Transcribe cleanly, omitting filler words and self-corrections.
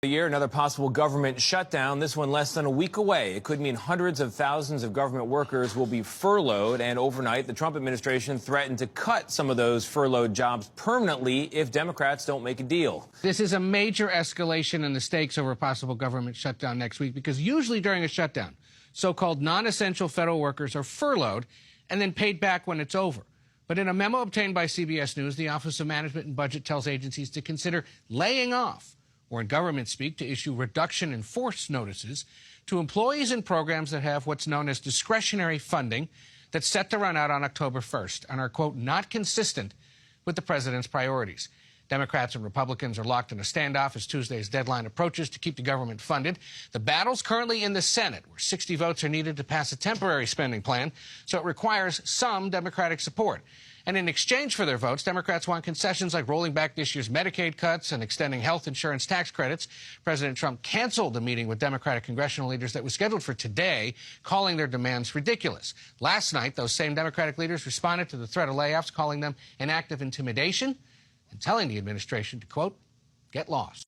The year, another possible government shutdown, this one less than a week away. It could mean hundreds of thousands of government workers will be furloughed, and overnight the Trump administration threatened to cut some of those furloughed jobs permanently if Democrats don't make a deal. This is a major escalation in the stakes over a possible government shutdown next week, because usually during a shutdown, so-called non-essential federal workers are furloughed and then paid back when it's over. But in a memo obtained by CBS News, the Office of Management and Budget tells agencies to consider laying off, or in government speak, to issue reduction in force notices to employees in programs that have what's known as discretionary funding that's set to run out on October 1st and are, quote, not consistent with the president's priorities. Democrats and Republicans are locked in a standoff as Tuesday's deadline approaches to keep the government funded. The battle's currently in the Senate, where 60 votes are needed to pass a temporary spending plan, so it requires some Democratic support. And in exchange for their votes, Democrats want concessions like rolling back this year's Medicaid cuts and extending health insurance tax credits. President Trump canceled the meeting with Democratic congressional leaders that was scheduled for today, calling their demands ridiculous. Last night, those same Democratic leaders responded to the threat of layoffs, calling them an act of intimidation and telling the administration to, quote, get lost.